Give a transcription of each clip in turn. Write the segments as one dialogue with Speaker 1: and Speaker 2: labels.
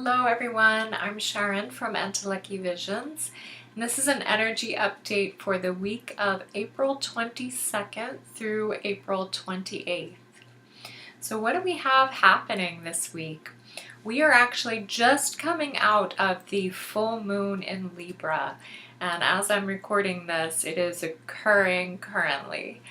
Speaker 1: Hello everyone, I'm Sharon from Entelechy Visions, and this is an energy update for the week of April 22nd through April 28th. So what do we have happening this week? We are actually just coming out of the full moon in Libra, and as I'm recording this, it is occurring currently.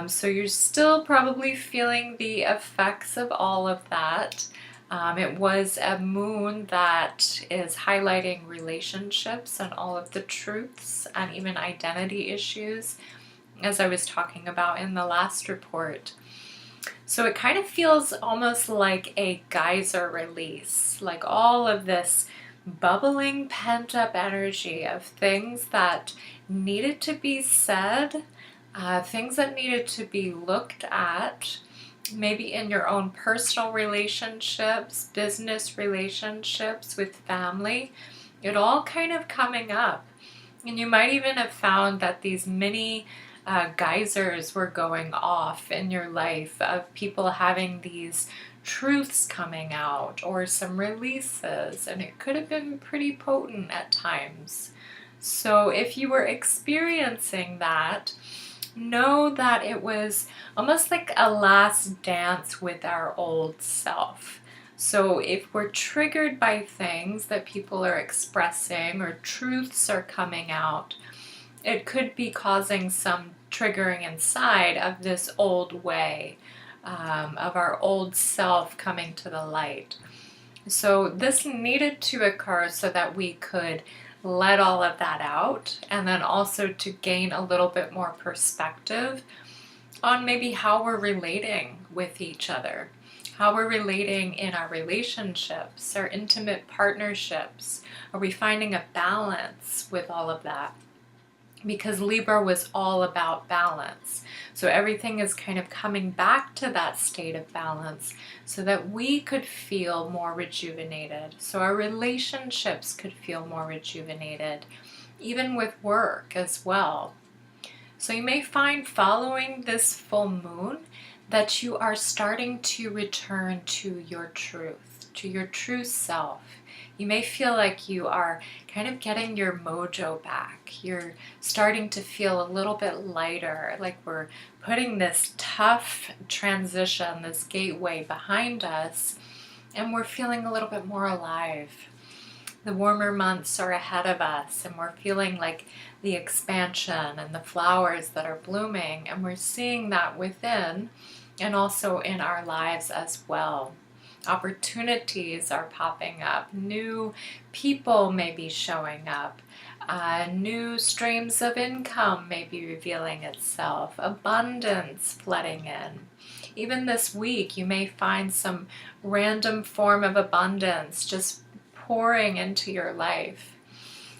Speaker 1: So you're still probably feeling the effects of all of that. It was a moon that is highlighting relationships and all of the truths and even identity issues, as I was talking about in the last report. So it kind of feels almost like a geyser release, like all of this bubbling pent-up energy of things that needed to be said, things that needed to be looked at, maybe in your own personal relationships, business relationships, with family, it all kind of coming up. And you might even have found that these mini geysers were going off in your life of people having these truths coming out or some releases, and it could have been pretty potent at times. So if you were experiencing that, know that it was almost like a last dance with our old self. So if we're triggered by things that people are expressing or truths are coming out, it could be causing some triggering inside of this old way, of our old self coming to the light. So this needed to occur so that we could let all of that out, and then also to gain a little bit more perspective on maybe how we're relating with each other, how we're relating in our relationships, our intimate partnerships. Are we finding a balance with all of that? Because Libra was all about balance. So everything is kind of coming back to that state of balance so that we could feel more rejuvenated. So our relationships could feel more rejuvenated, even with work as well. So you may find following this full moon that you are starting to return to your truth, to your true self. You may feel like you are kind of getting your mojo back. You're starting to feel a little bit lighter, like we're putting this tough transition, this gateway behind us, and we're feeling a little bit more alive. The warmer months are ahead of us, and we're feeling like the expansion and the flowers that are blooming, and we're seeing that within and also in our lives as well. Opportunities are popping up, new people may be showing up, new streams of income may be revealing itself, abundance flooding in. Even this week you may find some random form of abundance just pouring into your life.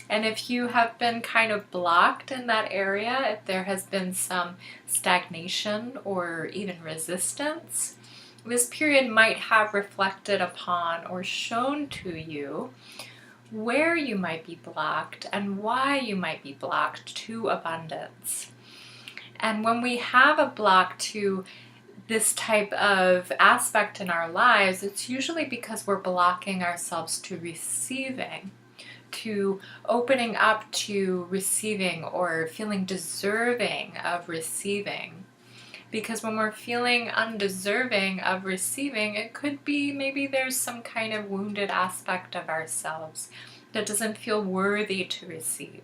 Speaker 1: And if you have been kind of blocked in that area, if there has been some stagnation or even resistance, this period might have reflected upon or shown to you where you might be blocked and why you might be blocked to abundance. And when we have a block to this type of aspect in our lives, it's usually because we're blocking ourselves to receiving, to opening up to receiving or feeling deserving of receiving. Because when we're feeling undeserving of receiving, it could be maybe there's some kind of wounded aspect of ourselves that doesn't feel worthy to receive,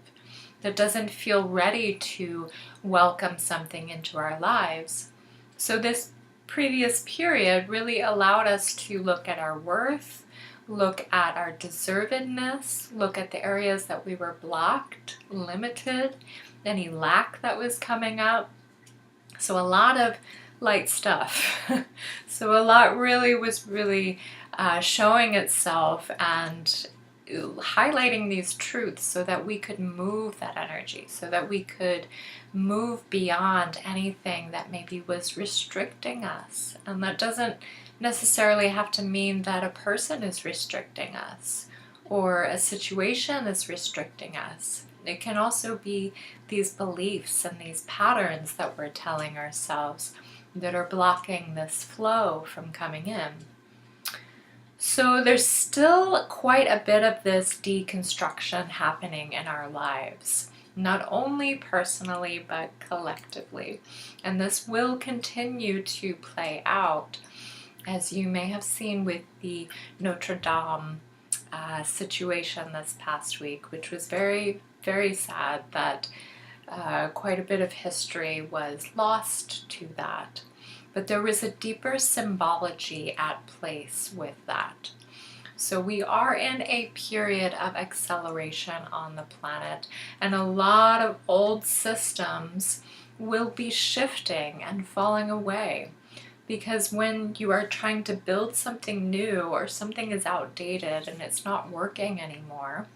Speaker 1: that doesn't feel ready to welcome something into our lives. So this previous period really allowed us to look at our worth, look at our deservedness, look at the areas that we were blocked, limited, any lack that was coming up. So a lot of light stuff. So a lot was really showing itself and highlighting these truths so that we could move that energy, so that we could move beyond anything that maybe was restricting us. And that doesn't necessarily have to mean that a person is restricting us or a situation is restricting us. It can also be these beliefs and these patterns that we're telling ourselves that are blocking this flow from coming in. So there's still quite a bit of this deconstruction happening in our lives, not only personally but collectively. And this will continue to play out, as you may have seen with the Notre Dame situation this past week, which was very, very sad that quite a bit of history was lost to that. But there was a deeper symbology at place with that. So we are in a period of acceleration on the planet, and a lot of old systems will be shifting and falling away. Because when you are trying to build something new or something is outdated and it's not working anymore,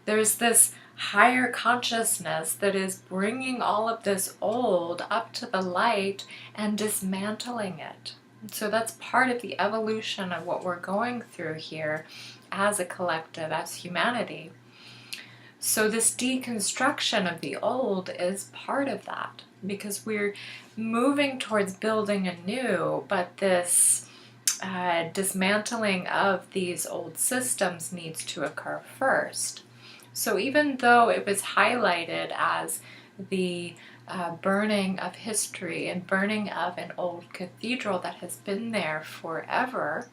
Speaker 1: there's this higher consciousness that is bringing all of this old up to the light and dismantling it. So that's part of the evolution of what we're going through here as a collective, as humanity. So this deconstruction of the old is part of that, because we're moving towards building anew, but this dismantling of these old systems needs to occur first. So even though it was highlighted as the burning of history and burning of an old cathedral that has been there forever,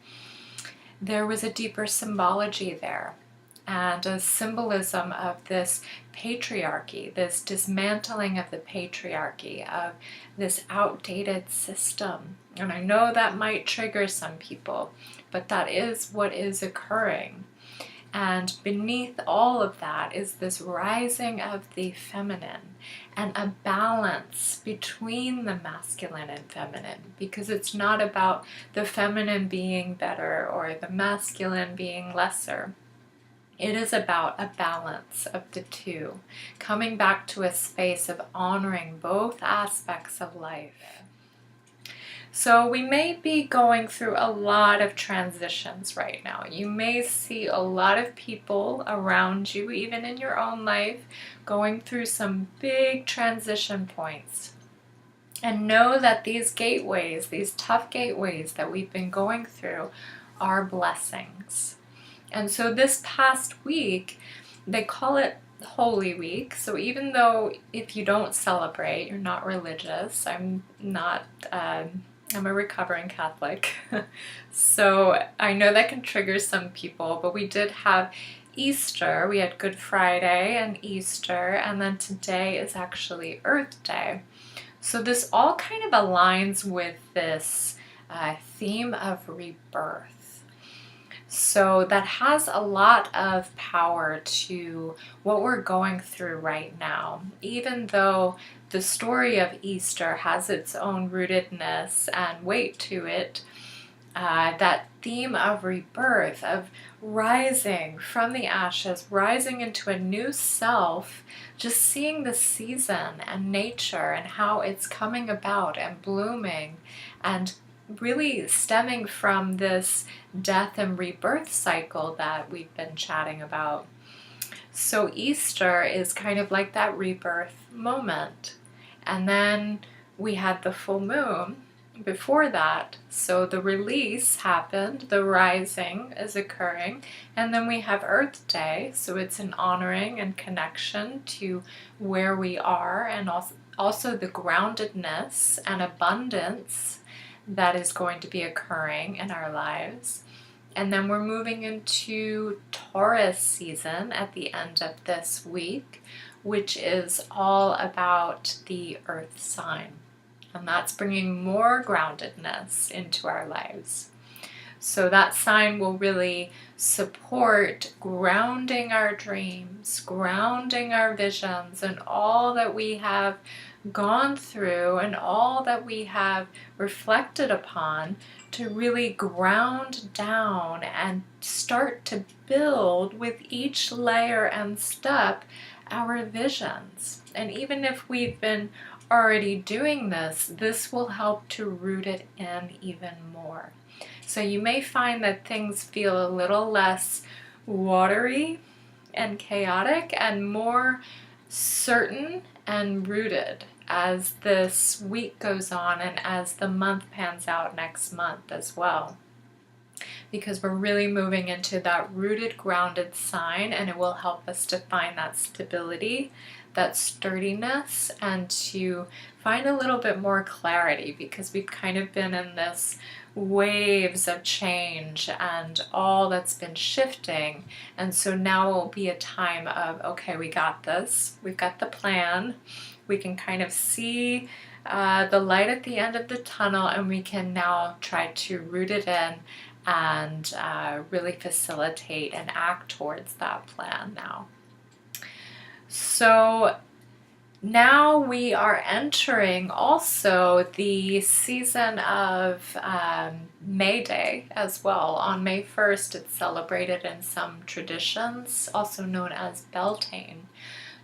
Speaker 1: there was a deeper symbology there, and a symbolism of this patriarchy, this dismantling of the patriarchy, of this outdated system. And I know that might trigger some people, but that is what is occurring. And beneath all of that is this rising of the feminine and a balance between the masculine and feminine, because it's not about the feminine being better or the masculine being lesser. It is about a balance of the two, coming back to a space of honoring both aspects of life. So we may be going through a lot of transitions right now. You may see a lot of people around you, even in your own life, going through some big transition points. And know that these gateways, these tough gateways that we've been going through, are blessings. And so this past week, they call it Holy Week. So even though if you don't celebrate, you're not religious, I'm a recovering Catholic. So I know that can trigger some people, but we did have Easter. We had Good Friday and Easter, and then today is actually Earth Day. So this all kind of aligns with this theme of rebirth. So that has a lot of power to what we're going through right now. Even though the story of Easter has its own rootedness and weight to it, that theme of rebirth, of rising from the ashes, rising into a new self, just seeing the season and nature and how it's coming about and blooming, and really stemming from this death and rebirth cycle that we've been chatting about. So Easter is kind of like that rebirth moment. And then we had the full moon before that. So the release happened, the rising is occurring, and then we have Earth Day. So it's an honoring and connection to where we are, and also the groundedness and abundance that is going to be occurring in our lives. And then we're moving into Taurus season at the end of this week, which is all about the earth sign. And that's bringing more groundedness into our lives. So that sign will really support grounding our dreams, grounding our visions, and all that we have gone through and all that we have reflected upon, to really ground down and start to build with each layer and step our visions. And even if we've been already doing this, this will help to root it in even more. So you may find that things feel a little less watery and chaotic and more certain and rooted as this week goes on and as the month pans out next month as well. because we're really moving into that rooted, grounded sign, and it will help us to find that stability, that sturdiness, and to find a little bit more clarity, because we've kind of been in this waves of change and all that's been shifting. And so now will be a time of, okay, we got this, we've got the plan, we can kind of see the light at the end of the tunnel, and we can now try to root it in and really facilitate and act towards that plan now. So now we are entering also the season of May Day as well. On May 1st, it's celebrated in some traditions, also known as Beltane.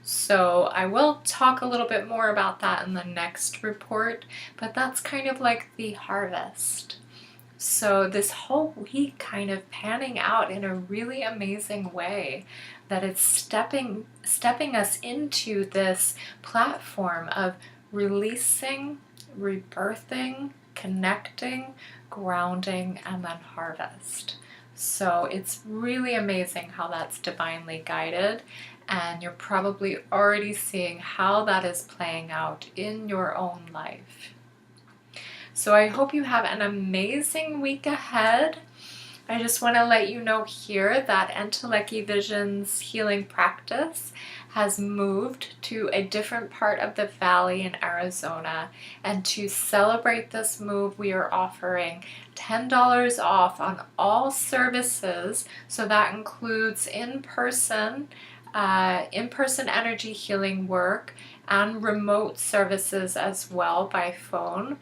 Speaker 1: So I will talk a little bit more about that in the next report, but that's kind of like the harvest. So this whole week kind of panning out in a really amazing way, that it's stepping us into this platform of releasing, rebirthing, connecting, grounding, and then harvest. So it's really amazing how that's divinely guided, and you're probably already seeing how that is playing out in your own life. So I hope you have an amazing week ahead. I just want to let you know here that Entelechy Vision's healing practice has moved to a different part of the valley in Arizona. And to celebrate this move, we are offering $10 off on all services. So that includes in-person energy healing work and remote services as well by phone,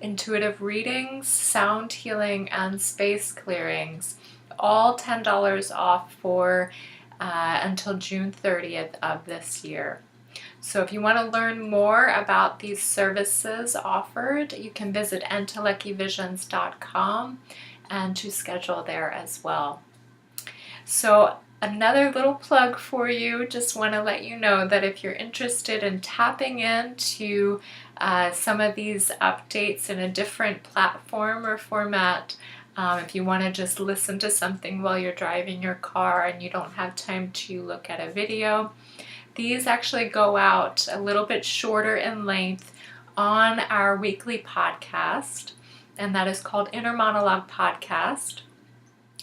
Speaker 1: intuitive readings, sound healing, and space clearings, all $10 off for until June 30th of this year. So if you want to learn more about these services offered, you can visit entelechyvisions.com and to schedule there as well. So another little plug for you, just want to let you know that if you're interested in tapping into some of these updates in a different platform or format, if you want to just listen to something while you're driving your car and you don't have time to look at a video, these actually go out a little bit shorter in length on our weekly podcast, and that is called Inner Monologue Podcast.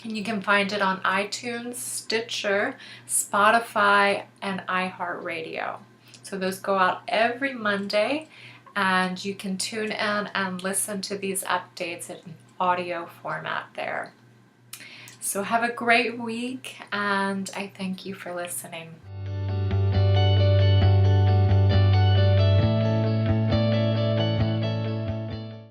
Speaker 1: And you can find it on iTunes, Stitcher, Spotify, and iHeartRadio. So those go out every Monday, and you can tune in and listen to these updates in audio format there. So have a great week, and I thank you for listening.